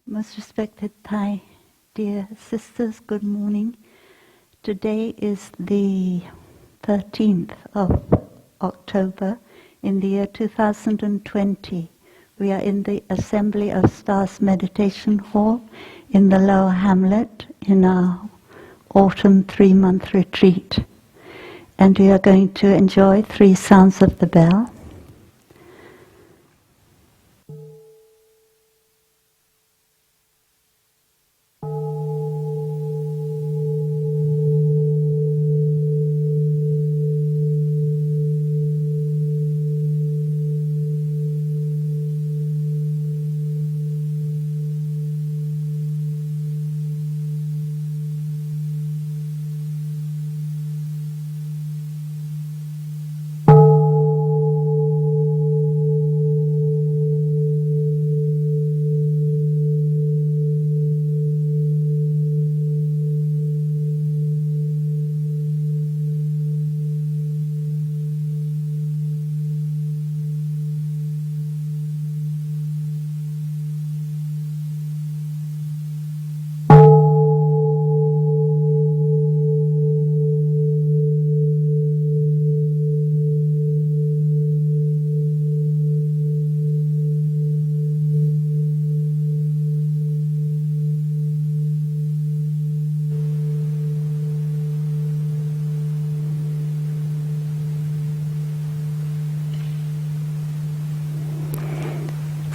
Most respected Thai dear sisters, good morning. Today is the 13th of October in the year 2020. We are in the Assembly of Stars Meditation Hall in the Lower Hamlet in our autumn 3-month retreat. And we are going to enjoy 3 sounds of the bell.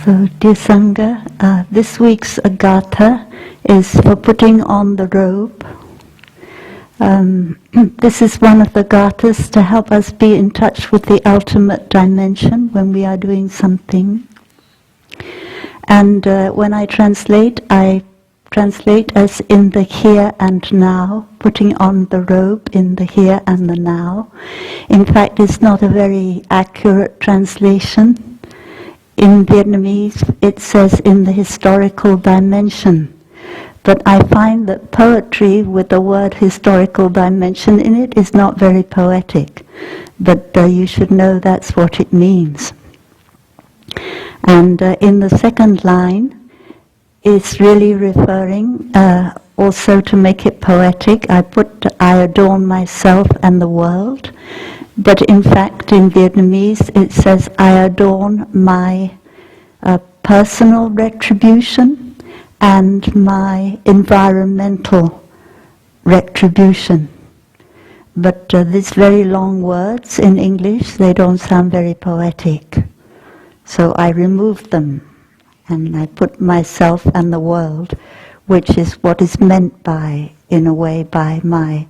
So, dear Sangha, this week's Agatha is for putting on the robe. This is one of the gathas to help us be in touch with the ultimate dimension when we are doing something. And when I translate as in the here and now, putting on the robe in the here and the now. In fact, it's not a very accurate translation. In Vietnamese, it says in the historical dimension. But I find that poetry with the word historical dimension in it is not very poetic. But you should know that's what it means. And in the second line, it's really referring also to make it poetic. I adorn myself and the world. But in fact, in Vietnamese, it says, I adorn my personal retribution and my environmental retribution. But these very long words in English, they don't sound very poetic. So I removed them, and I put myself and the world, which is what is meant by, in a way, by my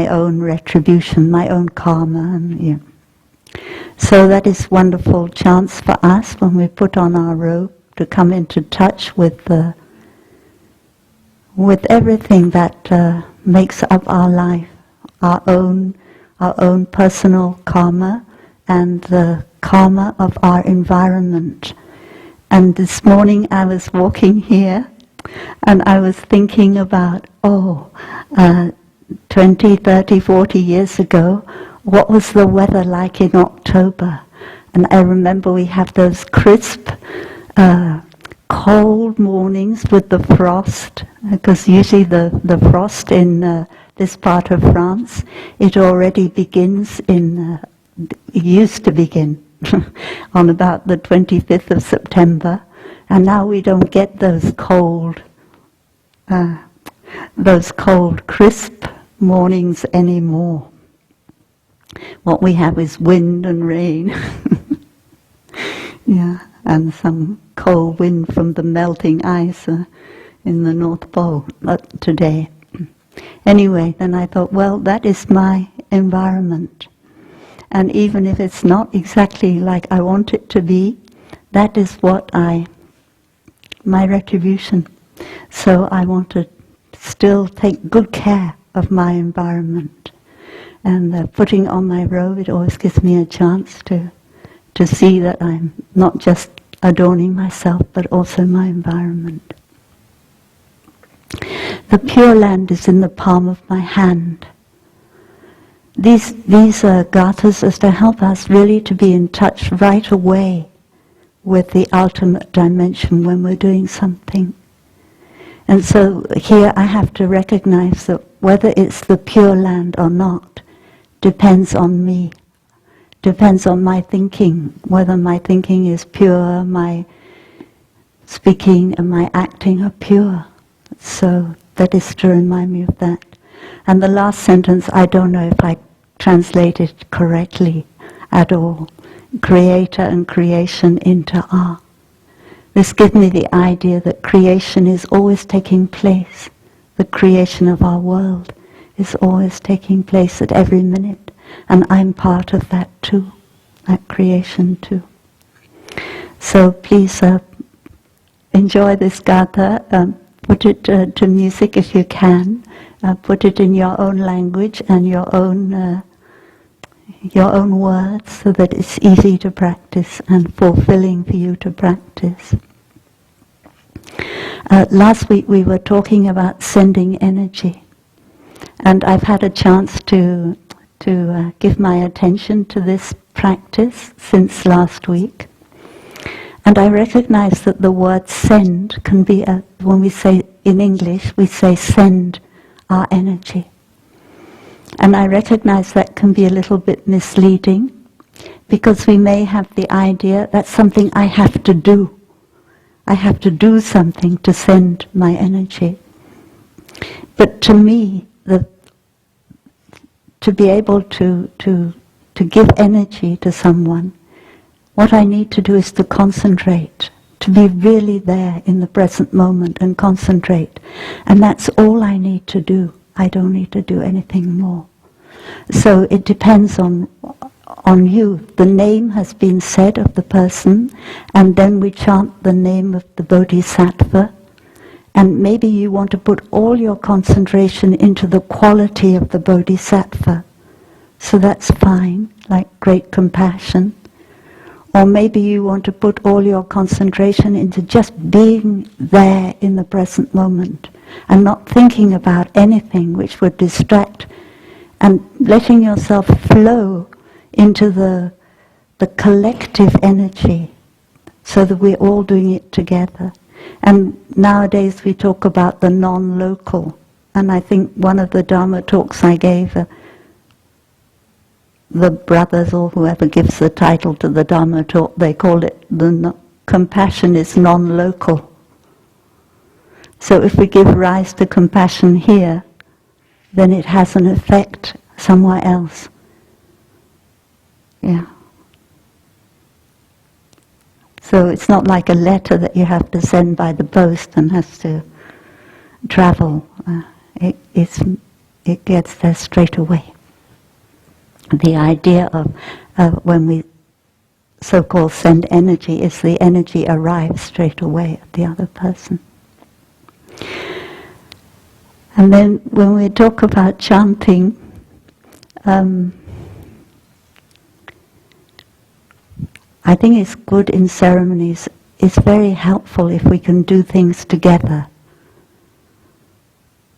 own retribution, my own karma. And, So that is wonderful chance for us when we put on our robe to come into touch with everything that makes up our life, our own personal karma and the karma of our environment. And this morning I was walking here and I was thinking about, 20, 30, 40 years ago, what was the weather like in October? And I remember we have those crisp, cold mornings with the frost, because usually the frost in this part of France, it already begins it used to begin on about the 25th of September, and now we don't get those cold, crisp mornings anymore. What we have is wind and rain, and some cold wind from the melting ice in the North Pole today. Anyway, then I thought, well, that is my environment. And even if it's not exactly like I want it to be, that is my retribution. So I want to still take good care of my environment. And putting on my robe, it always gives me a chance to see that I'm not just adorning myself, but also my environment. The Pure Land is in the palm of my hand. These gathas is to help us really to be in touch right away with the ultimate dimension when we're doing something. And so here I have to recognize that whether it's the Pure Land or not depends on me, depends on my thinking, whether my thinking is pure, my speaking and my acting are pure. So that is to remind me of that. And the last sentence, I don't know if I translated it correctly at all. Creator and creation into are. This gives me the idea that creation is always taking place. The creation of our world is always taking place at every minute. And I'm part of that too, that creation too. So please enjoy this gatha. Put it to music if you can. Put it in your own language and your own words, so that it's easy to practice and fulfilling for you to practice. Last week we were talking about sending energy, and I've had a chance to give my attention to this practice since last week. And I recognize that the word send can be, when we say in English, we say send our energy. And I recognize that can be a little bit misleading, because we may have the idea that's something I have to do. I have to do something to send my energy. But to me, to be able to give energy to someone, what I need to do is to concentrate, to be really there in the present moment and concentrate. And that's all I need to do. I don't need to do anything more. So it depends on you. The name has been said of the person, and then we chant the name of the Bodhisattva. And maybe you want to put all your concentration into the quality of the Bodhisattva. So that's fine, like great compassion. Or maybe you want to put all your concentration into just being there in the present moment and not thinking about anything which would distract, and letting yourself flow into the collective energy, so that we're all doing it together. And nowadays we talk about the non-local, and I think one of the Dharma talks I gave, the brothers or whoever gives the title to the Dharma talk, they call it compassion is non-local. So if we give rise to compassion here, then it has an effect somewhere else. Yeah. So it's not like a letter that you have to send by the post and has to travel. It gets there straight away. The idea of when we so-called send energy is the energy arrives straight away at the other person. And then when we talk about chanting, I think it's good in ceremonies. It's very helpful if we can do things together.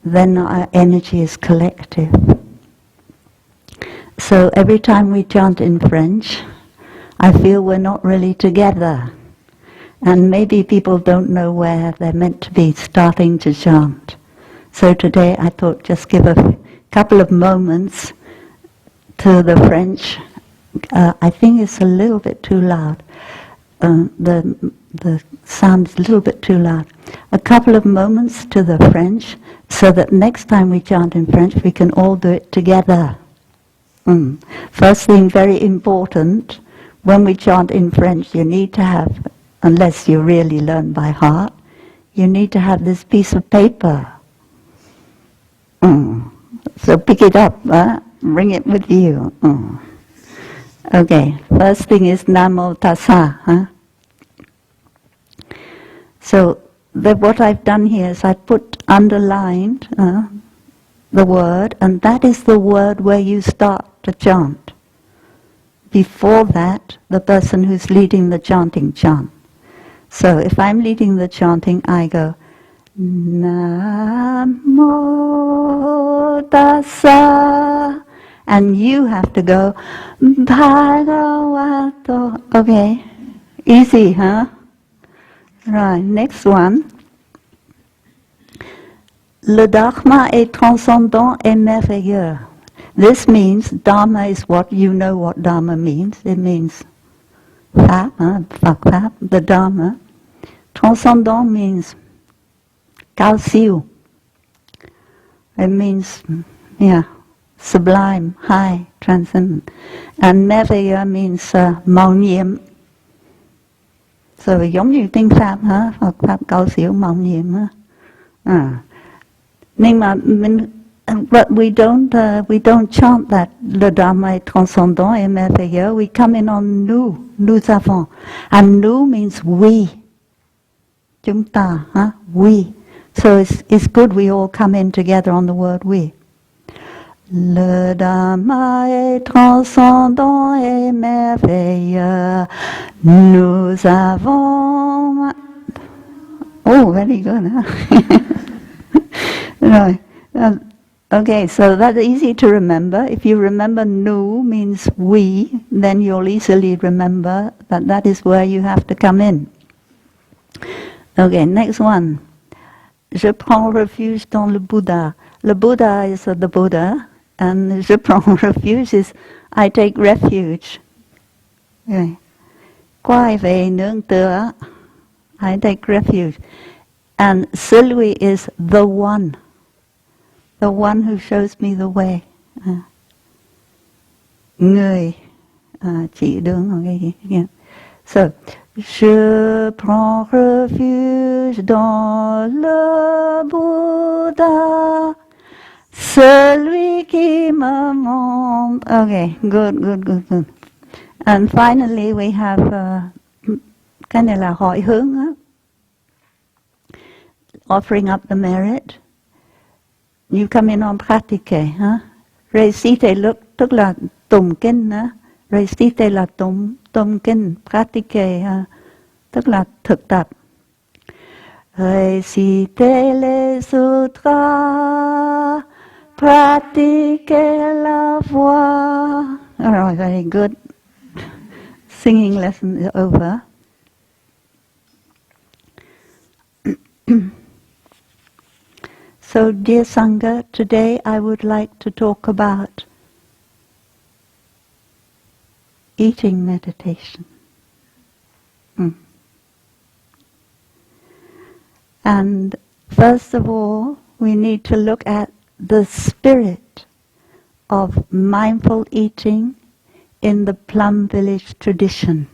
Then our energy is collective. So every time we chant in French, I feel we're not really together. And maybe people don't know where they're meant to be starting to chant. So today I thought just give a couple of moments to the French. I think it's a little bit too loud. The sound is a little bit too loud. A couple of moments to the French, so that next time we chant in French we can all do it together. First thing, very important, when we chant in French you need to have, unless you really learn by heart, you need to have this piece of paper. So pick it up, bring it with you. Okay, first thing is Namo Tassa. So what I've done here is I put underlined the word, and that is the word where you start to chant. Before that, the person who's leading the chanting chant. So if I'm leading the chanting, I go Namo Tassa, and you have to go Bhagavato. Okay, Easy, huh? Right, next one. Le Dharma est transcendant et merveilleux. This means, Dharma is what, you know what Dharma means. It means Pháp, Pháp, the Dharma. Transcendant means cao siêu. It means, sublime, high, transcendent. And merveilleux means màu nhiệm. So giống như tiếng Pháp hả? Phật Pháp cao siêu màu nhiệm hả? Nhưng mà but we don't chant that le Dharma est transcendant et merveilleux. We come in on nous avons. And nous means we. Chúng ta, we. So it's good we all come in together on the word we. Le Dharma est transcendant et merveilleux. Nous avons... Oh, very good, huh? Right. Okay, so that's easy to remember. If you remember nous means we, then you'll easily remember that that is where you have to come in. Okay, next one. Je prends refuge dans le Buddha. Le Buddha is the Buddha, and je prends refuge is I take refuge. Okay. Quay về nương tựa. I take refuge. And celui is the one who shows me the way. Người chỉ đường. Okay, yeah. So, je prends refuge dans le Bouddha, celui qui me montre. Okay, good. And finally we have cái này là hỏi hướng á. Offering up the merit. You come in on pratique, Recite tức là tụng kinh, Recite là tụng kinh, pratique tức là thực tập. Recite les sutras, pratiquer la voix. All right, very good. Singing lesson is over. So, dear Sangha, today I would like to talk about eating meditation. And first of all, we need to look at the spirit of mindful eating in the Plum village tradition.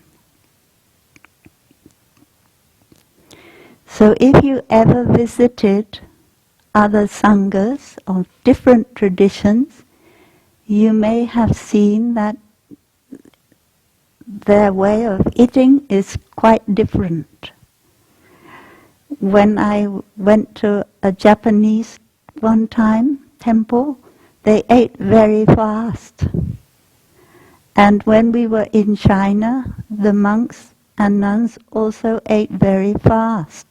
So if you ever visited other sanghas of different traditions, you may have seen that their way of eating is quite different. When I went to a Japanese one time temple, they ate very fast. And when we were in China, the monks and nuns also ate very fast.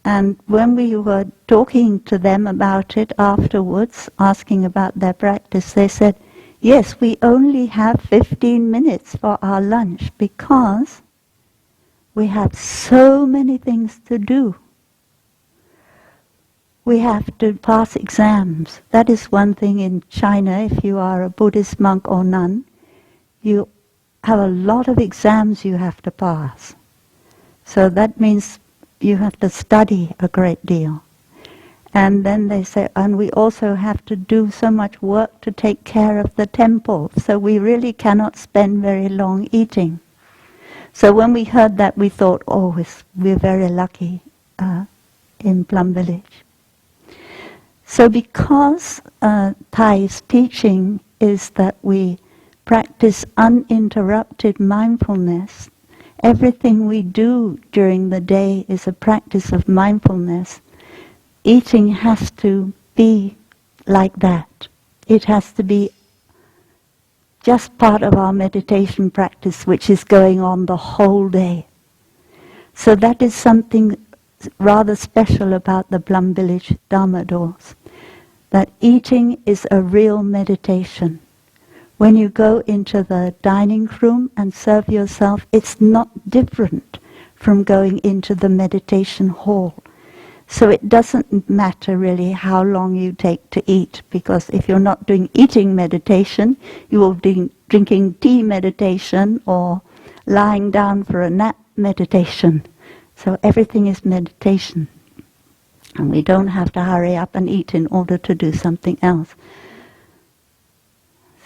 And when we were talking to them about it afterwards, asking about their practice, they said, yes, we only have 15 minutes for our lunch because we have so many things to do. We have to pass exams. That is one thing in China. If you are a Buddhist monk or nun, you have a lot of exams you have to pass. So that means you have to study a great deal. And then they say, and we also have to do so much work to take care of the temple, so we really cannot spend very long eating. So when we heard that, we thought, we're very lucky in Plum Village. So because Thay's teaching is that we practice uninterrupted mindfulness, everything we do during the day is a practice of mindfulness. Eating has to be like that. It has to be just part of our meditation practice, which is going on the whole day. So that is something rather special about the Plum Village Dharma doors, that eating is a real meditation. when you go into the dining room and serve yourself, it's not different from going into the meditation hall. So it doesn't matter really how long you take to eat, because if you're not doing eating meditation, you will be drinking tea meditation or lying down for a nap meditation. So everything is meditation. And we don't have to hurry up and eat in order to do something else.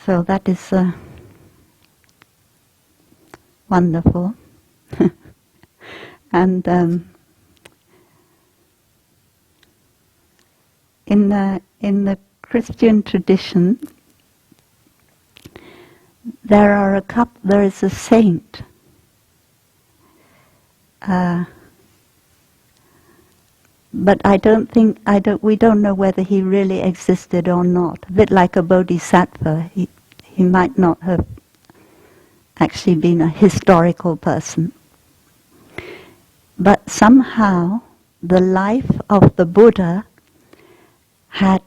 So that is wonderful. And in the Christian tradition, there is a saint. But we don't know whether he really existed or not. A bit like a bodhisattva, he might not have actually been a historical person. But somehow the life of the Buddha had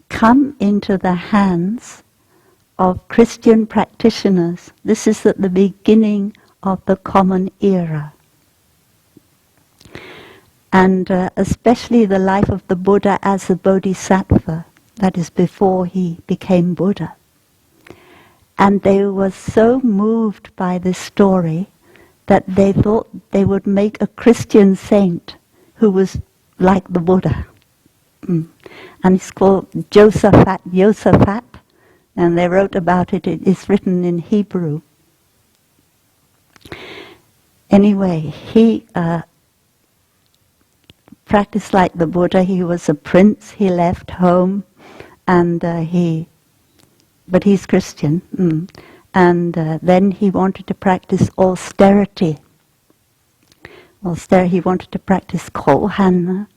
come into the hands of Christian practitioners. This is at the beginning of the Common Era. And especially the life of the Buddha as a bodhisattva, that is before he became Buddha. And they were so moved by this story that they thought they would make a Christian saint who was like the Buddha. And it's called Josaphat, and they wrote about it. It is written in Hebrew. Anyway, he practiced like the Buddha. He was a prince. He left home, and but he's Christian. And then he wanted to practice austerity. He wanted to practice kohan,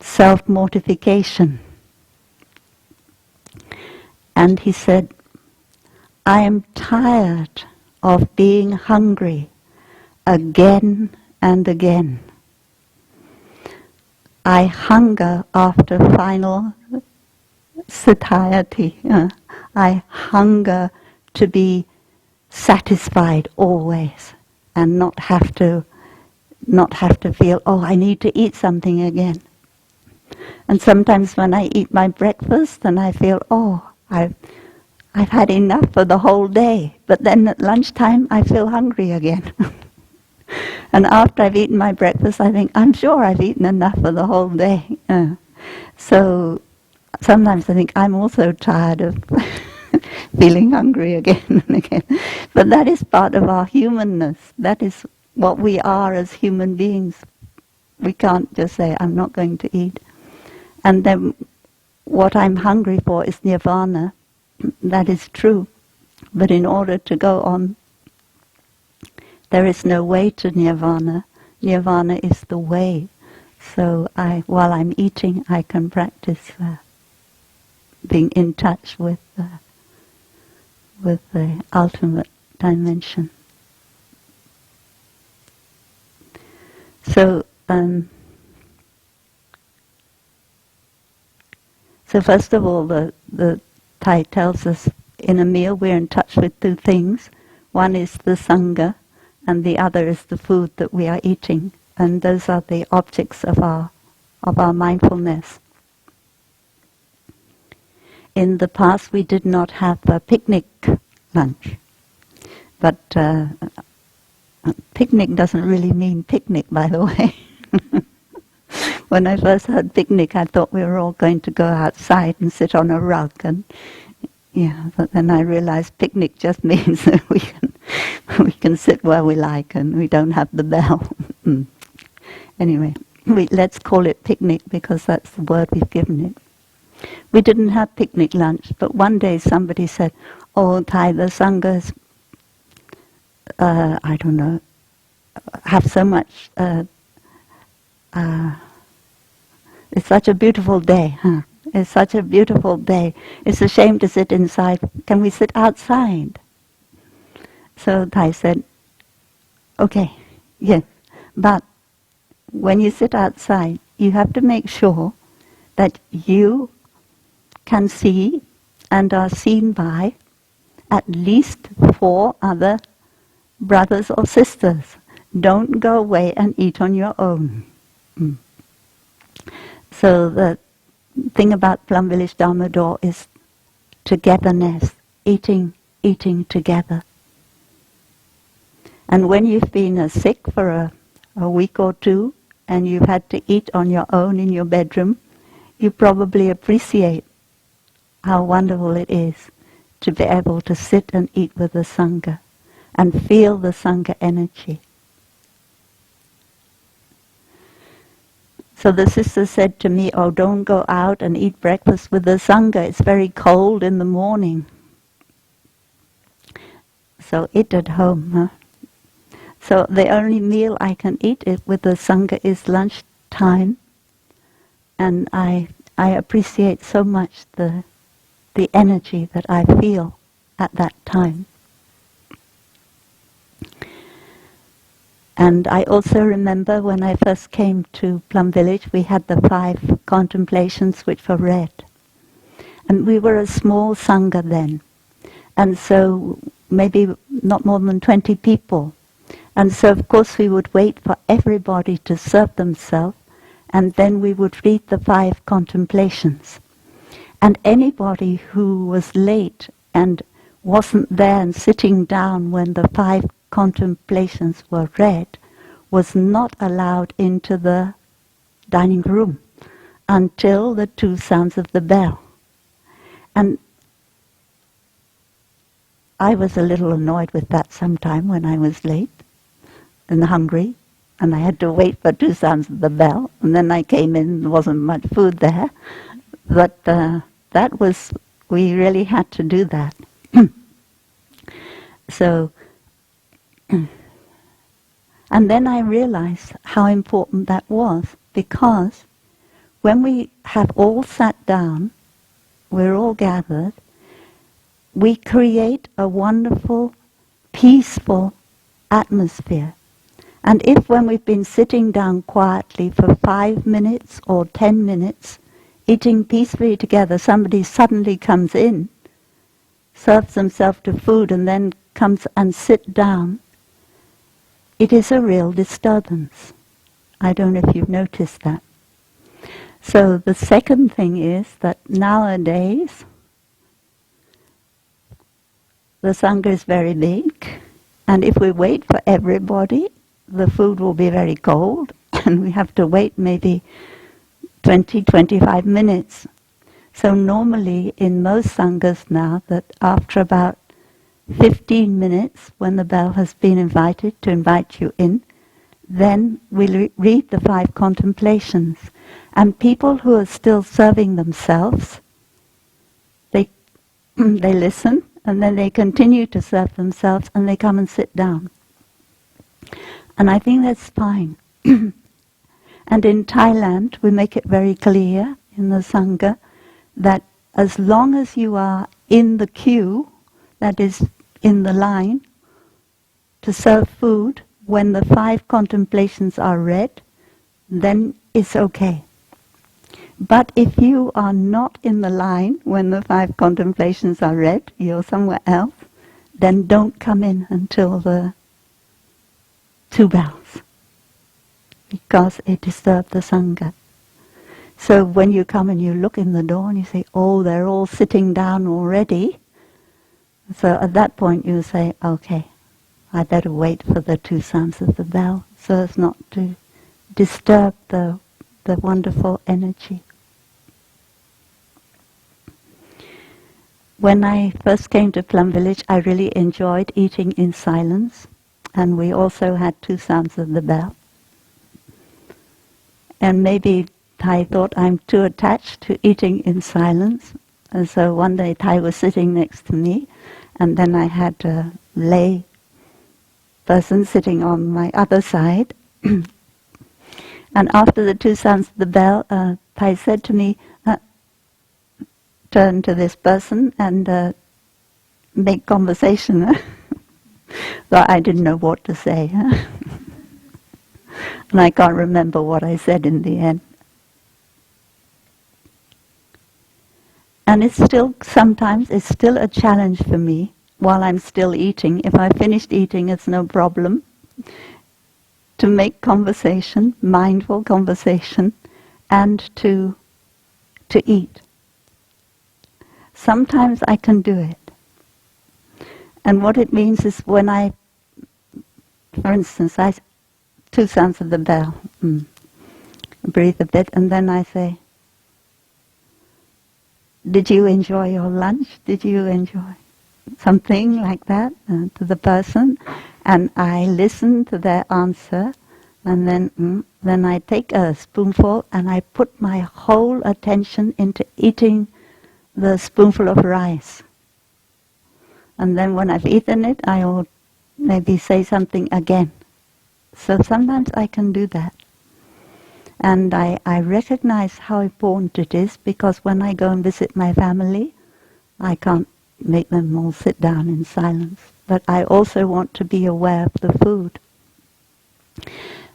self-mortification. And he said, I am tired of being hungry again and again. I hunger after final satiety. I hunger to be satisfied always and not have to feel, oh, I need to eat something again. And sometimes when I eat my breakfast and I feel, oh, I've had enough for the whole day, but then at lunchtime I feel hungry again. And after I've eaten my breakfast, I think, I'm sure I've eaten enough for the whole day. So sometimes I think I'm also tired of feeling hungry again and again. But that is part of our humanness. That is what we are as human beings. We can't just say, I'm not going to eat. And then what I'm hungry for is nirvana. That is true. But in order to go on, there is no way to nirvana. Nirvana is the way. So while I'm eating, I can practice being in touch with the ultimate dimension. So first of all, the Thai tells us in a meal we're in touch with two things. One is the Sangha, and the other is the food that we are eating. And those are the objects of our mindfulness. In the past, we did not have a picnic lunch. But picnic doesn't really mean picnic, by the way. When I first heard picnic, I thought we were all going to go outside and sit on a rug. And but then I realized picnic just means that we can sit where we like and we don't have the bell. Anyway, let's call it picnic because that's the word we've given it. We didn't have picnic lunch, but one day somebody said, oh, Thai, the Sanghas, I don't know, have so much, it's such a beautiful day, huh? It's such a beautiful day. It's a shame to sit inside. Can we sit outside? So Thai said, okay, yes, but when you sit outside, you have to make sure that you can see and are seen by at least 4 other brothers or sisters. Don't go away and eat on your own. So the thing about Plum Village Dharma Door is togetherness, eating together. And when you've been sick for a week or two and you've had to eat on your own in your bedroom, you probably appreciate how wonderful it is to be able to sit and eat with the Sangha and feel the Sangha energy. So the sister said to me, oh, don't go out and eat breakfast with the Sangha. It's very cold in the morning. So eat at home. Huh? So the only meal I can eat with the Sangha is lunchtime. And I appreciate so much the energy that I feel at that time. And I also remember when I first came to Plum Village, we had the 5 contemplations which were read. And we were a small Sangha then. And so maybe not more than 20 people. And so of course we would wait for everybody to serve themselves, and then we would read the 5 contemplations. And anybody who was late and wasn't there and sitting down when the 5 contemplations were read was not allowed into the dining room until the 2 sounds of the bell. And I was a little annoyed with that sometime when I was late and hungry, and I had to wait for 2 sounds of the bell, and then I came in and there wasn't much food there. But that was, we really had to do that. So, and then I realized how important that was, because when we have all sat down, we're all gathered, we create a wonderful, peaceful atmosphere. And if when we've been sitting down quietly for 5 minutes or 10 minutes, eating peacefully together, somebody suddenly comes in, serves themselves to food, and then comes and sit down, it is a real disturbance. I don't know if you've noticed that. So the second thing is that nowadays the Sangha is very big, and if we wait for everybody, the food will be very cold, and we have to wait maybe 20-25 minutes. So normally in most Sanghas now, that after about 15 minutes, when the bell has been invited to invite you in, then we read the 5 contemplations. And people who are still serving themselves, they listen, and then they continue to serve themselves, and they come and sit down. And I think that's fine. And in Thailand, we make it very clear in the Sangha that as long as you are in the queue, that is, in the line, to serve food, when the 5 contemplations are read, then it's okay. But if you are not in the line when the 5 contemplations are read, you're somewhere else, then don't come in until the 2 bells, because it disturbs the Sangha. So when you come and you look in the door and you say, oh, they're all sitting down already, so at that point you say, okay, I better wait for the 2 sounds of the bell so as not to disturb the wonderful energy. When I first came to Plum Village, I really enjoyed eating in silence, and we also had 2 sounds of the bell. And maybe Thai thought I'm too attached to eating in silence, and so one day Thai was sitting next to me, and then I had a lay person sitting on my other side. And after the 2 sounds of the bell, Thai said to me, turn to this person and make conversation. But I didn't know what to say. And I can't remember what I said in the end. And it's still, sometimes it's still a challenge for me while I'm still eating. If I finished eating, it's no problem to make conversation, mindful conversation, and to eat. Sometimes I can do it. And what it means is when I, for instance, two sounds of the bell, breathe a bit, and then I say, did you enjoy your lunch? Did you enjoy something like that to the person? And I listen to their answer, and then I take a spoonful and I put my whole attention into eating the spoonful of rice. And then when I've eaten it, I will maybe say something again. So sometimes I can do that. And I recognize how important it is, because when I go and visit my family, I can't make them all sit down in silence. But I also want to be aware of the food.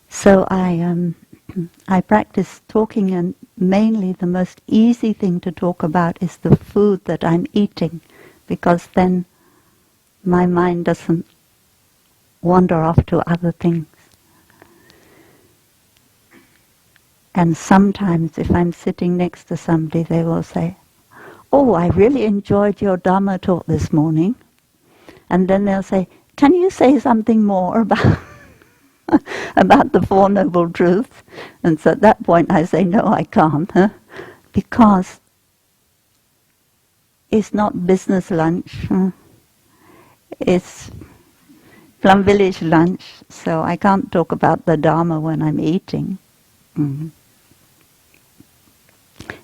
So I practice talking, and mainly the most easy thing to talk about is the food that I'm eating, because then my mind doesn't wander off to other things. And sometimes if I'm sitting next to somebody, they will say, "Oh, I really enjoyed your Dharma talk this morning." And then they'll say, "Can you say something more about about the Four Noble Truths?" And so at that point I say, "No, I can't," because it's not business lunch. It's Plum Village lunch, so I can't talk about the Dharma when I'm eating.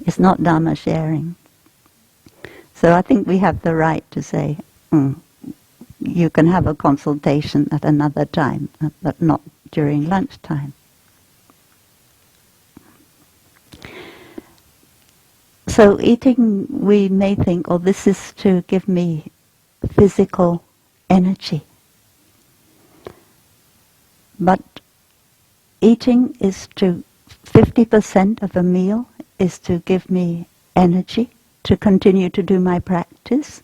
It's not Dharma sharing. So I think we have the right to say, you can have a consultation at another time, but not during lunchtime. So eating, we may think, oh, this is to give me physical energy. But eating is 50% of a meal is to give me energy to continue to do my practice,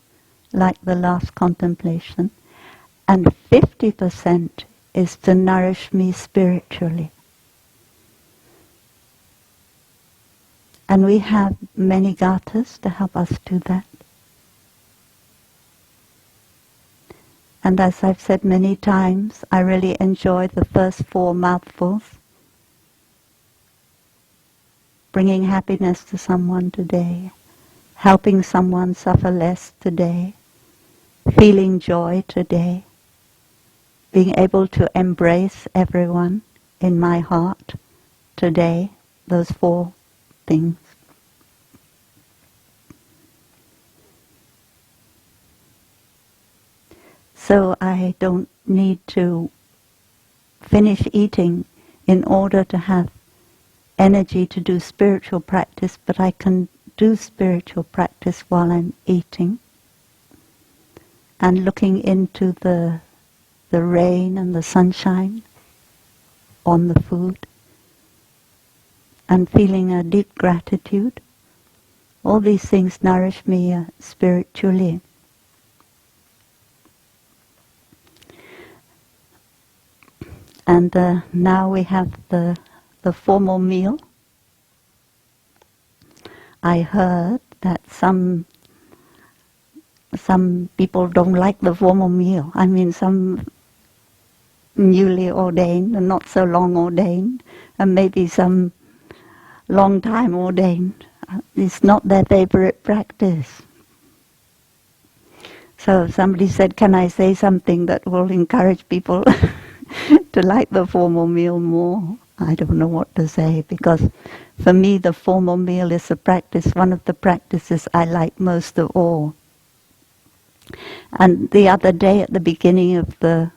like the last contemplation, and 50% is to nourish me spiritually. And we have many gathas to help us do that. And as I've said many times, I really enjoy the first 4 mouthfuls. Bringing happiness to someone today, helping someone suffer less today, feeling joy today, being able to embrace everyone in my heart today, those 4 things. So I don't need to finish eating in order to have energy to do spiritual practice, but I can do spiritual practice while I'm eating and looking into the rain and the sunshine on the food and feeling a deep gratitude. All these things nourish me spiritually. And now we have the formal meal. I heard that some people don't like the formal meal. I mean, some newly ordained and not so long ordained, and maybe some long time ordained. It's not their favorite practice. So somebody said, can I say something that will encourage people to like the formal meal more? I don't know what to say, because for me the formal meal is a practice, one of the practices I like most of all. And the other day at the beginning of the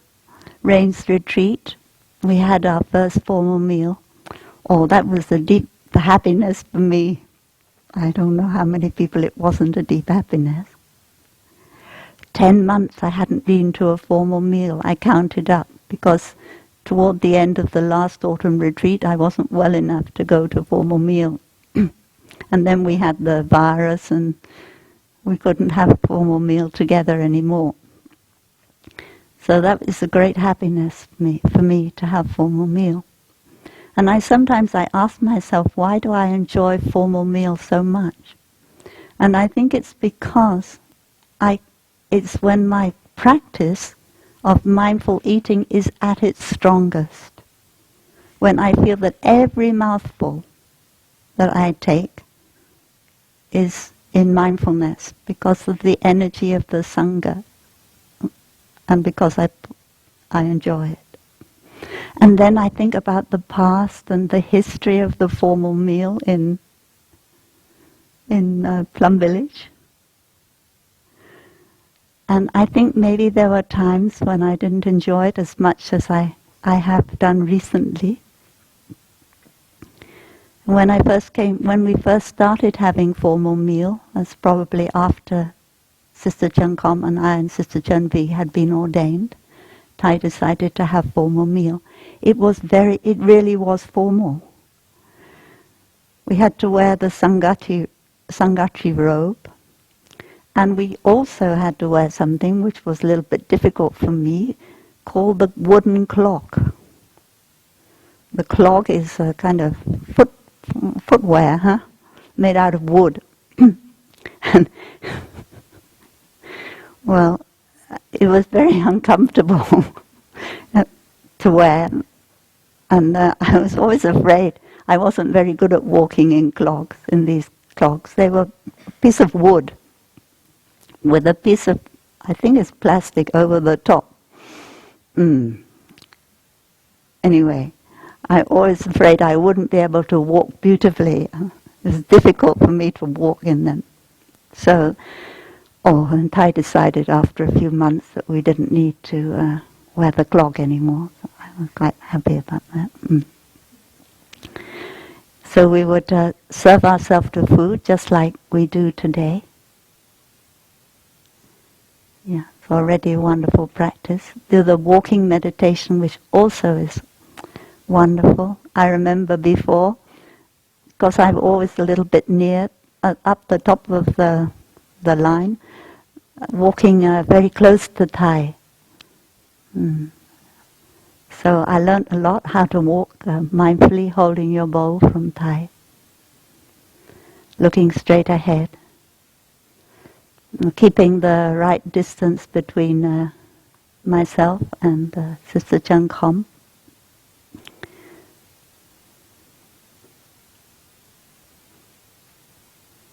Rains retreat, we had our first formal meal. Oh, that was a deep happiness for me. I don't know how many people it wasn't a deep happiness. 10 months I hadn't been to a formal meal. I counted up, because toward the end of the last autumn retreat I wasn't well enough to go to a formal meal. And then we had the virus and we couldn't have a formal meal together anymore. So that is a great happiness for me to have formal meal. And sometimes I ask myself, why do I enjoy formal meals so much? And I think it's because it's when my practice of mindful eating is at its strongest. When I feel that every mouthful that I take is in mindfulness because of the energy of the Sangha and because I enjoy it. And then I think about the past and the history of the formal meal in Plum Village. And I think maybe there were times when I didn't enjoy it as much as I have done recently. When we first started having formal meal, that's probably after Sister Chan Kom and I and Sister Chan Duc had been ordained, Thai decided to have formal meal. It really was formal. We had to wear the Sanghachi robe, and we also had to wear something which was a little bit difficult for me, called the wooden clog. The clog is a kind of footwear, made out of wood. And well, it was very uncomfortable to wear, and I was always afraid. I wasn't very good at walking in these clogs. They were a piece of wood with a piece of, I think it's plastic over the top. Anyway, I was afraid I wouldn't be able to walk beautifully. It was difficult for me to walk in them. So, and Thai decided after a few months that we didn't need to wear the clog anymore. So I was quite happy about that. So we would serve ourselves to food just like we do today. Yeah, it's already a wonderful practice. Do the walking meditation, which also is wonderful. I remember before, because I'm always a little bit near, up the top of the line, walking very close to Thai. So I learned a lot how to walk mindfully, holding your bowl from Thai, looking straight ahead, keeping the right distance between myself and Sister Chan Kom.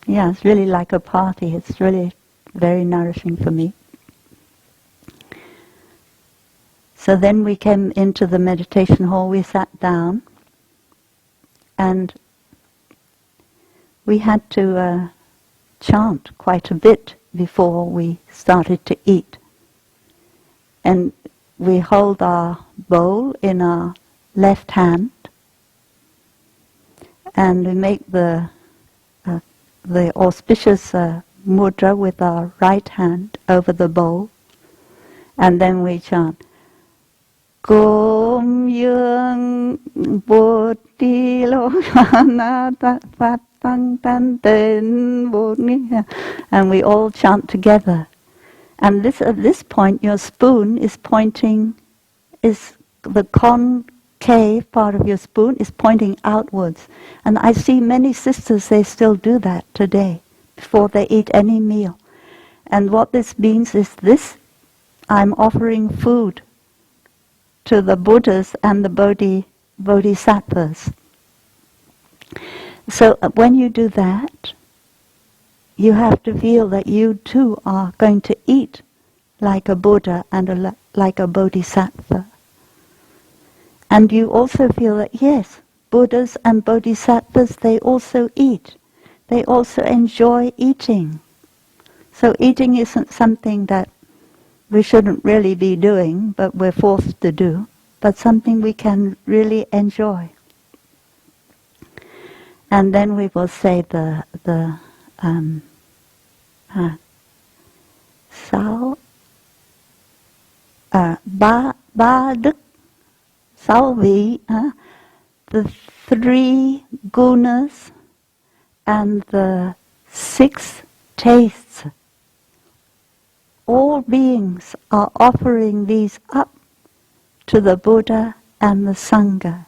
Yeah, it's really like a party. It's really very nourishing for me. So then we came into the meditation hall, we sat down, and we had to chant quite a bit before we started to eat. And we hold our bowl in our left hand, and we make the auspicious mudra with our right hand over the bowl, and then we chant, Gom yung bodhi lo na fat tang tan ten bodhi, and we all chant together. And at this point your spoon is pointing, the concave part of your spoon is pointing outwards. And I see many sisters, they still do that today, before they eat any meal. And what this means is I'm offering food to the Buddhas and the Bodhisattvas. So when you do that, you have to feel that you too are going to eat like a Buddha and like a Bodhisattva. And you also feel that, yes, Buddhas and Bodhisattvas, they also eat. They also enjoy eating. So eating isn't something that we shouldn't really be doing, but we're forced to do, but something we can really enjoy. And then we will say the sáu ba đức sáu vị, the three gunas and the six tastes all beings are offering these up to the Buddha and the Sangha.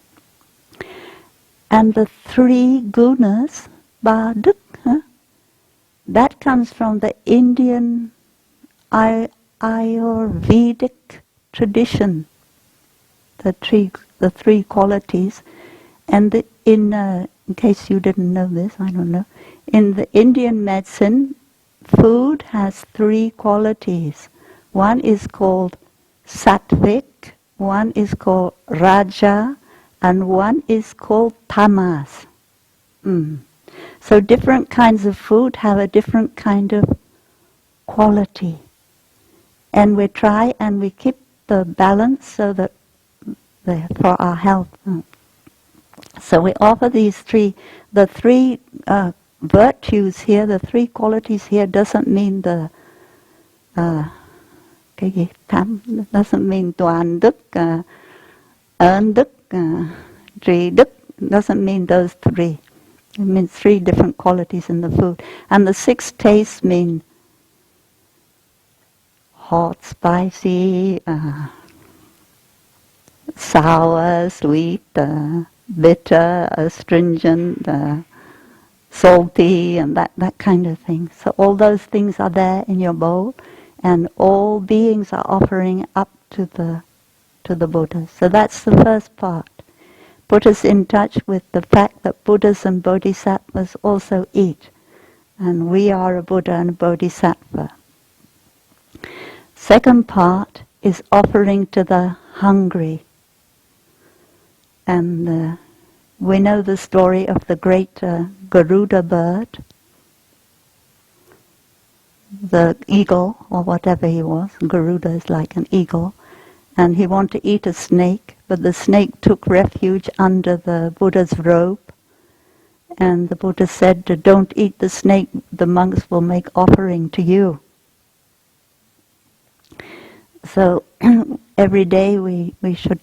And the three gunas, ba duc, that comes from the Indian Ayurvedic tradition, the three qualities. And in case you didn't know this, I don't know, in the Indian medicine, food has three qualities. One is called sattvic, one is called raja, and one is called tamas. So different kinds of food have a different kind of quality. And we try and we keep the balance so that for our health. So we offer these the three virtues here, the three qualities here doesn't mean cái gì? Tham, doesn't mean toàn đức, ơn đức, trí đức, doesn't mean those three. It means three different qualities in the food. And the six tastes mean hot, spicy, sour, sweet, bitter, astringent, salty, and that kind of thing. So all those things are there in your bowl, and all beings are offering up to the Buddha. So that's the first part. Put us in touch with the fact that Buddhas and Bodhisattvas also eat, and we are a Buddha and a Bodhisattva. Second part is offering to the hungry. And we know the story of the great Garuda bird, the eagle, or whatever he was. Garuda is like an eagle. And he wanted to eat a snake, but the snake took refuge under the Buddha's robe. And the Buddha said, "Don't eat the snake, the monks will make offering to you." So every day we should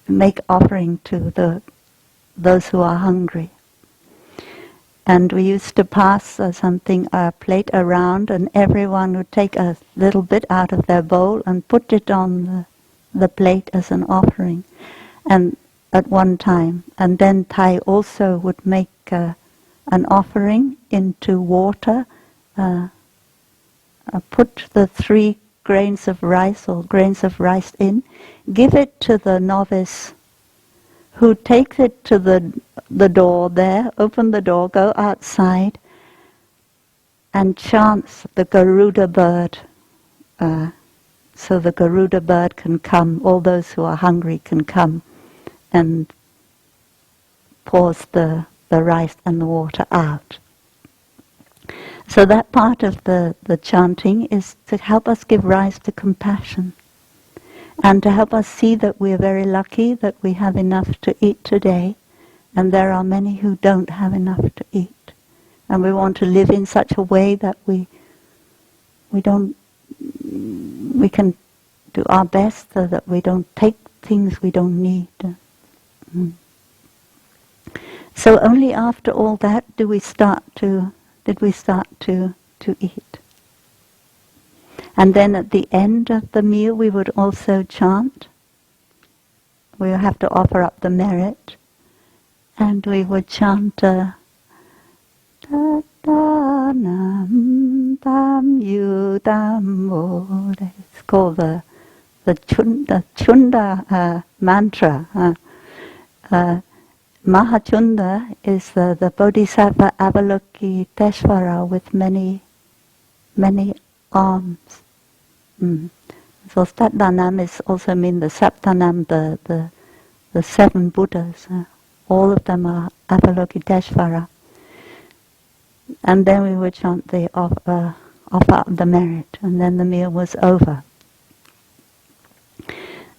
make offering to those who are hungry. And we used to pass a plate around, and everyone would take a little bit out of their bowl and put it on the plate as an offering, and at one time. And then Thai also would make an offering into water, put the 3 grains of rice or grains of rice in, give it to the novice, who takes it to the door there, open the door, go outside, and chants the Garuda bird. So the Garuda bird can come, all those who are hungry can come and pours the rice and the water out. So that part of the chanting is to help us give rise to compassion, and to help us see that we are very lucky that we have enough to eat today, and there are many who don't have enough to eat. And we want to live in such a way that we can do our best so that we don't take things we don't need. So only after all that did we start to eat. And then at the end of the meal we would also chant. We would have to offer up the merit, and we would chant Ta-ta-nam tam yu tam mo. It's called the Chunda mantra. Mahachunda is the Bodhisattva Avalokiteshvara with many arms. So Satdanam is also mean the Saptanam, the 7 Buddhas. All of them are Avalokiteshvara. And then we would chant the offer up the merit, and then the meal was over.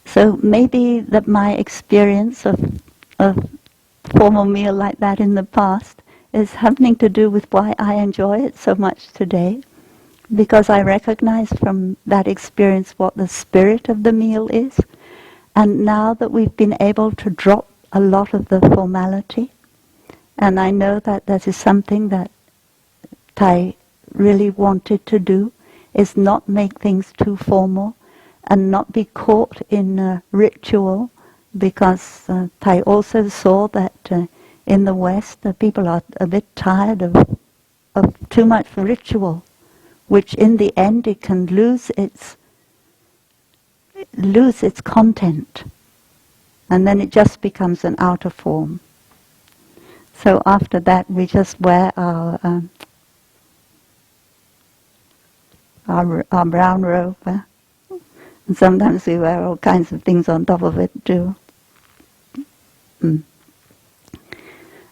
So maybe that my experience of formal meal like that in the past is having to do with why I enjoy it so much today, because I recognize from that experience what the spirit of the meal is, and now that we've been able to drop a lot of the formality, and I know that that is something that Thai really wanted to do, is not make things too formal and not be caught in ritual, because I also saw that in the West people are a bit tired of too much ritual, which in the end it can lose its content, and then it just becomes an outer form. So after that we just wear our brown robe, and sometimes we wear all kinds of things on top of it too.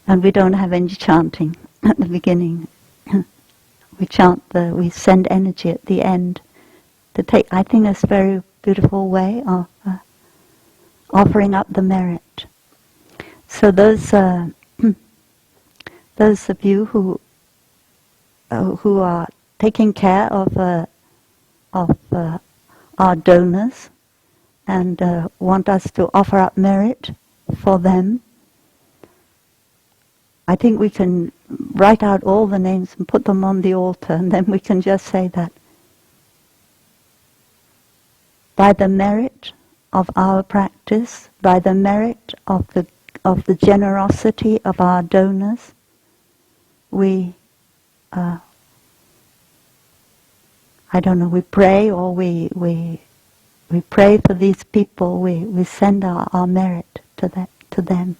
And we don't have any chanting at the beginning. We send energy at the end to take. I think that's a very beautiful way of offering up the merit. So those of you who are taking care of our donors and want us to offer up merit for them, I think we can write out all the names and put them on the altar, and then we can just say that by the merit of our practice, by the merit of the generosity of our donors, we we pray, or we pray for these people. We send our merit to them,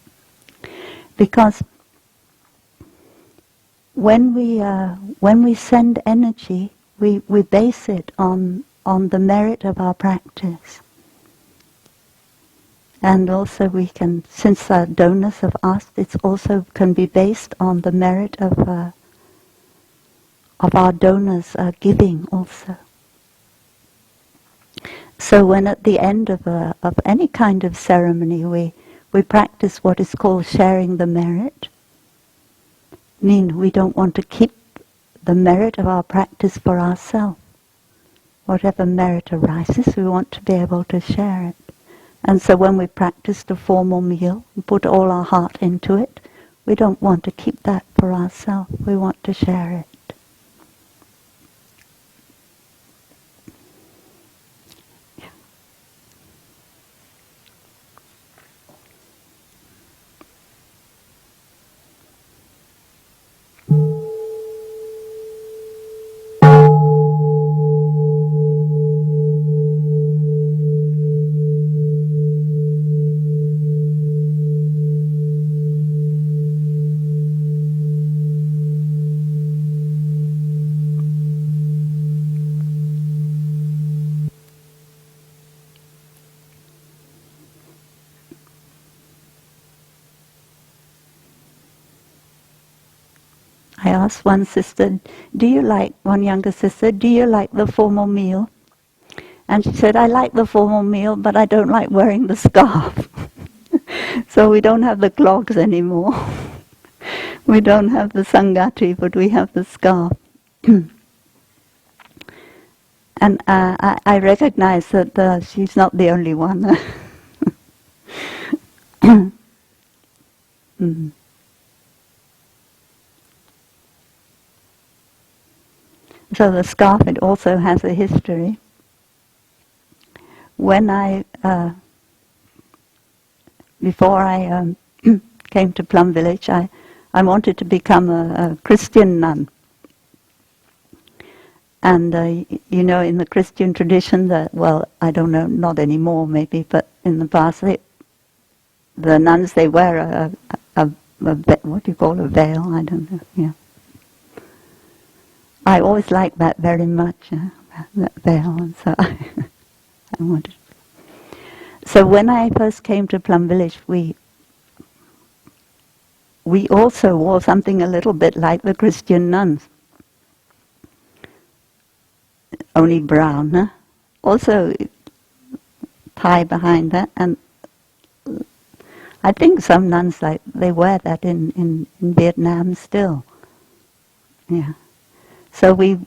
because when we send energy, we base it on the merit of our practice. And also we can, since our donors have asked, it also can be based on the merit of our donors giving also. So when at the end of any kind of ceremony we practice what is called sharing the merit, mean we don't want to keep the merit of our practice for ourselves. Whatever merit arises, we want to be able to share it. And so when we practice the formal meal, we put all our heart into it, we don't want to keep that for ourselves. We want to share it. I asked one sister, one younger sister, do you like the formal meal? And she said, I like the formal meal, but I don't like wearing the scarf. So we don't have the clogs anymore. We don't have the sangati, but we have the scarf. And I recognize that she's not the only one. So the scarf, it also has a history. When before I came to Plum Village, I wanted to become a Christian nun. And in the Christian tradition, I don't know, not anymore maybe, but in the past, the nuns, they wear what do you call a veil? I don't know. Yeah. I always liked that very much, that veil, and so I wanted. So when I first came to Plum Village, we also wore something a little bit like the Christian nuns, only brown. Huh? Also tie behind that, and I think some nuns they wear that in Vietnam still. Yeah. So we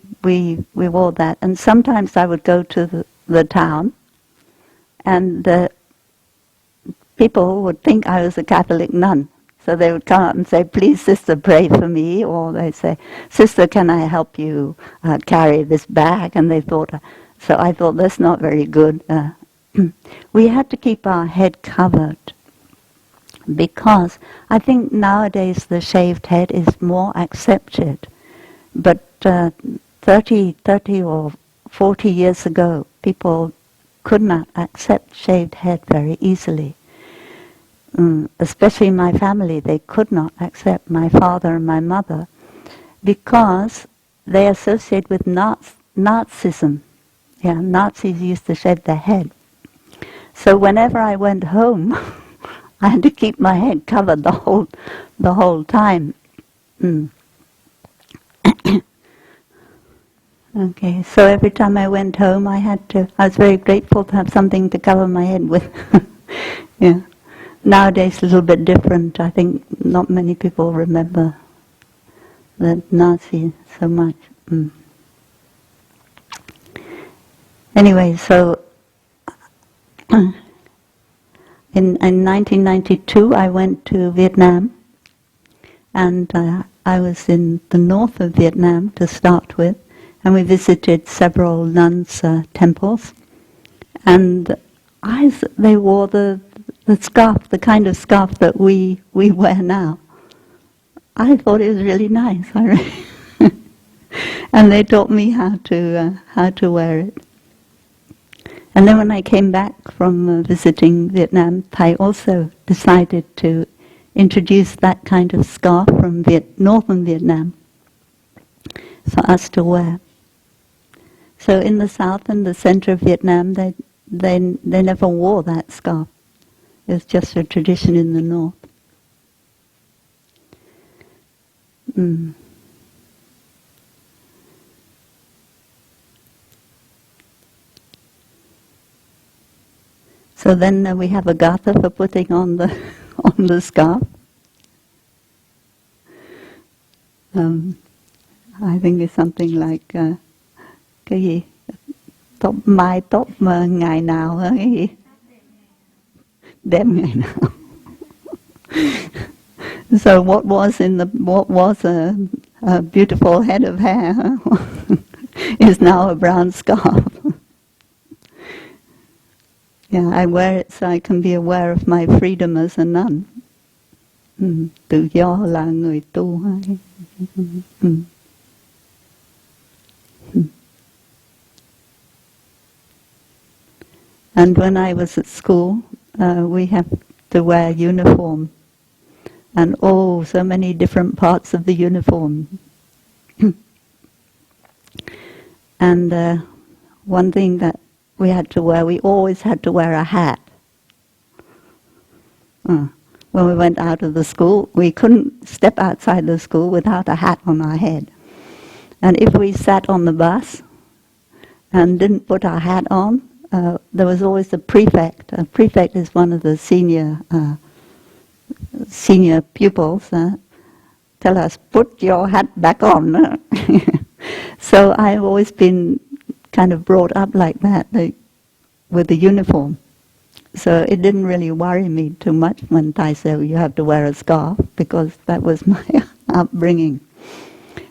wore that, and sometimes I would go to the town, and people would think I was a Catholic nun. So they would come up and say, please, sister, pray for me. Or they'd say, sister, can I help you carry this bag? And they thought, so I thought, that's not very good. We had to keep our head covered because I think nowadays the shaved head is more accepted. But 30 or 40 years ago, people could not accept shaved head very easily. Especially my family, they could not accept my father and my mother because they associate with Nazism. Yeah, Nazis used to shave their head. So whenever I went home, I had to keep my head covered the whole time. Okay, so every time I went home, I was very grateful to have something to cover my head with. Yeah. Nowadays, a little bit different. I think not many people remember the Nazi so much. Anyway, so in 1992, I went to Vietnam, and I was in the north of Vietnam to start with, and we visited several nuns' temples, and they wore the scarf, the kind of scarf that we wear now. I thought it was really nice, and they taught me how to wear it. And then when I came back from visiting Vietnam, I also decided to introduce that kind of scarf from northern Vietnam for us to wear. So in the south and the center of Vietnam, they never wore that scarf. It was just a tradition in the north. So then we have a gatha for putting on the scarf. I think it's something like cái gì tóc mai tóc mà ngày nào hả, cái gì đem ngày nào. So what was a beautiful head of hair is now a brown scarf. Yeah, I wear it so I can be aware of my freedom as a nun. Tự do là người tu. And when I was at school, we have to wear uniform, and so many different parts of the uniform. And one thing that we always had to wear a hat. When we went out of the school, we couldn't step outside the school without a hat on our head. And if we sat on the bus and didn't put our hat on, there was always a prefect. A prefect is one of the senior pupils. Tell us, put your hat back on. So I've always been kind of brought up like that, with the uniform. So it didn't really worry me too much when Thai said, you have to wear a scarf, because that was my upbringing.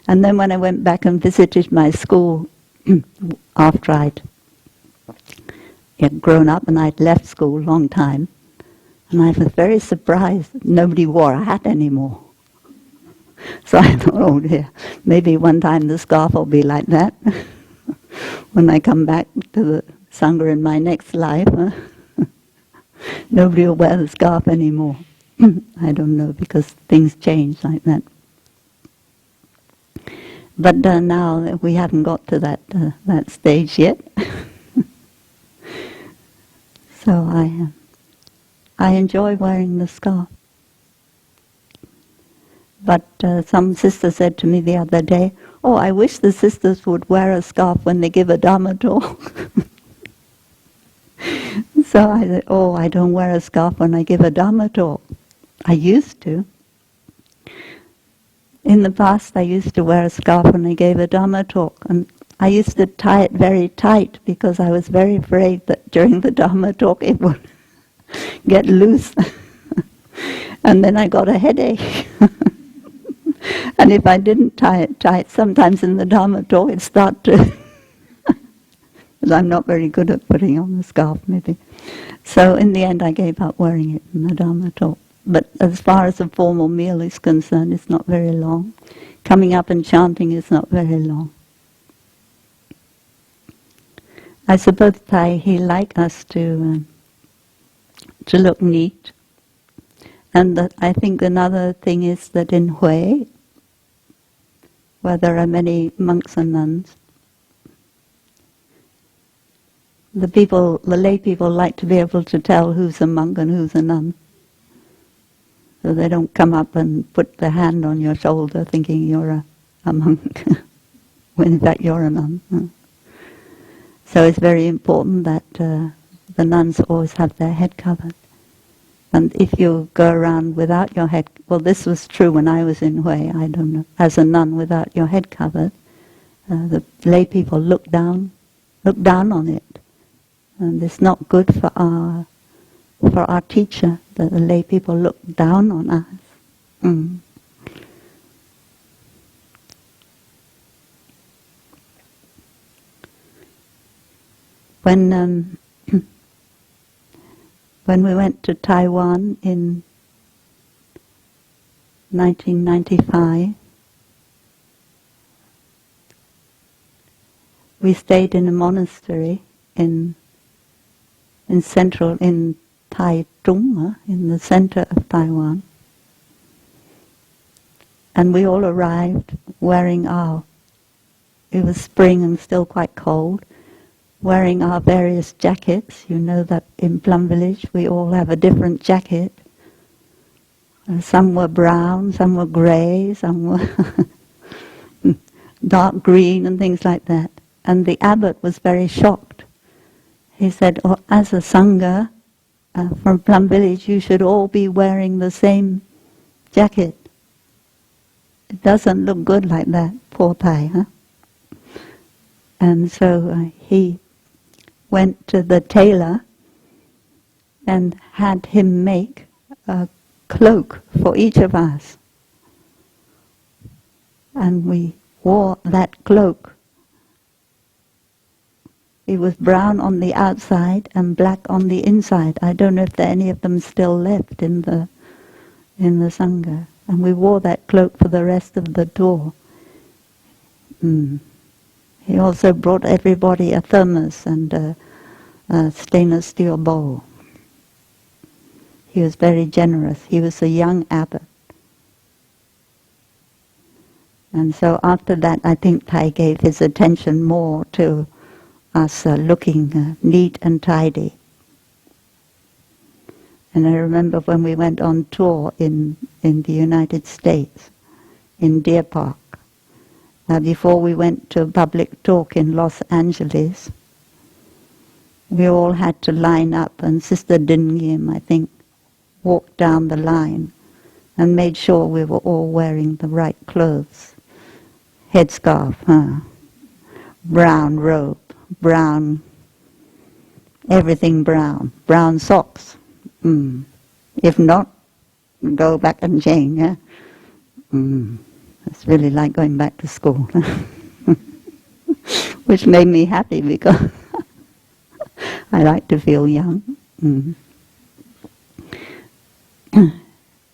And then when I went back and visited my school after I'd grown up and I'd left school a long time, and I was very surprised that nobody wore a hat anymore. So I thought, oh dear, maybe one time the scarf will be like that. When I come back to the Sangha in my next life, nobody will wear the scarf anymore. I don't know, because things change like that. But now we haven't got to that stage yet. So I enjoy wearing the scarf. But some sister said to me the other day, oh, I wish the sisters would wear a scarf when they give a Dhamma talk. So I said, oh, I don't wear a scarf when I give a Dhamma talk. I used to. In the past, I used to wear a scarf when I gave a Dhamma talk, and I used to tie it very tight because I was very afraid that during the Dhamma talk it would get loose. And then I got a headache. And if I didn't tie it tight, sometimes in the Dharma talk it'd start to... Because I'm not very good at putting on the scarf, maybe. So in the end I gave up wearing it in the Dharma talk. But as far as a formal meal is concerned, it's not very long. Coming up and chanting is not very long. I suppose he liked us to look neat. And that I think another thing is that in Hui, where there are many monks and nuns, the lay people like to be able to tell who's a monk and who's a nun. So they don't come up and put their hand on your shoulder thinking you're a monk, when in fact you're a nun. So it's very important that the nuns always have their head covered. And if you go around without your head, well, this was true when I was in Hui, I don't know, as a nun without your head covered, the lay people look down on it. And it's not good for our teacher that the lay people look down on us. When we went to Taiwan in 1995, we stayed in a monastery in Taichung, in the center of Taiwan. And we all arrived wearing it was spring and still quite cold, wearing our various jackets. You know that in Plum village we all have a different jacket. Some were brown, some were grey, some were dark green and things like that. And the abbot was very shocked. He said, as a Sangha from Plum village, you should all be wearing the same jacket. It doesn't look good like that, poor Thai, huh? And so he went to the tailor and had him make a cloak for each of us. And we wore that cloak. It was brown on the outside and black on the inside. I don't know if there are any of them still left in the Sangha. And we wore that cloak for the rest of the tour. He also brought everybody a thermos and a stainless steel bowl. He was very generous. He was a young abbot. And so after that, I think Thai gave his attention more to us looking neat and tidy. And I remember when we went on tour in the United States, in Deer Park, before we went to a public talk in Los Angeles, we all had to line up, and Sister Din Ngiem, I think, walked down the line and made sure we were all wearing the right clothes. Headscarf, brown robe, brown, everything brown, brown socks. If not, go back and change. Yeah? It's really like going back to school, which made me happy because I like to feel young.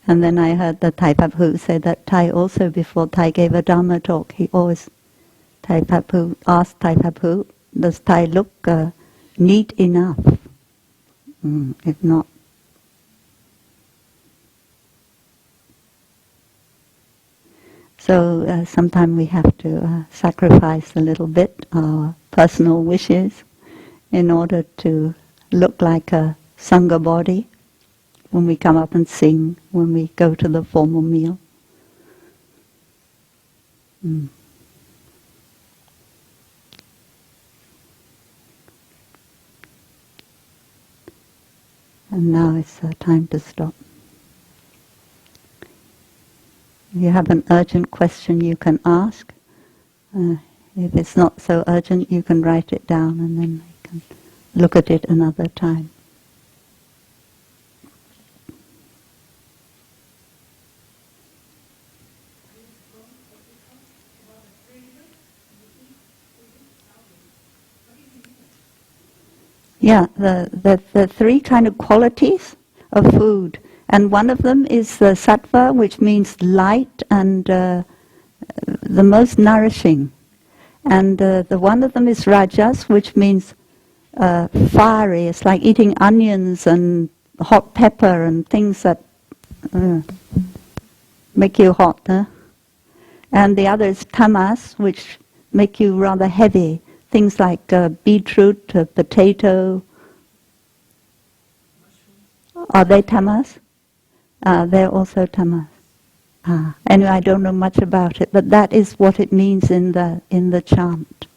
And then I heard the Thai Papu say that Thai also, before Thai gave a Dharma talk, he always, Thai Papu asked Thai Papu, does Thai look neat enough? If not, so sometimes we have to sacrifice a little bit our personal wishes in order to look like a Sangha body when we come up and sing, when we go to the formal meal. And now it's time to stop. If you have an urgent question, you can ask. If it's not so urgent, you can write it down and then we can look at it another time. Yeah, the three kind of qualities of food. And one of them is the sattva, which means light and the most nourishing. And the one of them is rajas, which means fiery. It's like eating onions and hot pepper and things that make you hot. Huh? And the other is tamas, which make you rather heavy. Things like beetroot, potato. Are they tamas? They're also tamas. Anyway, I don't know much about it, but that is what it means in the chant.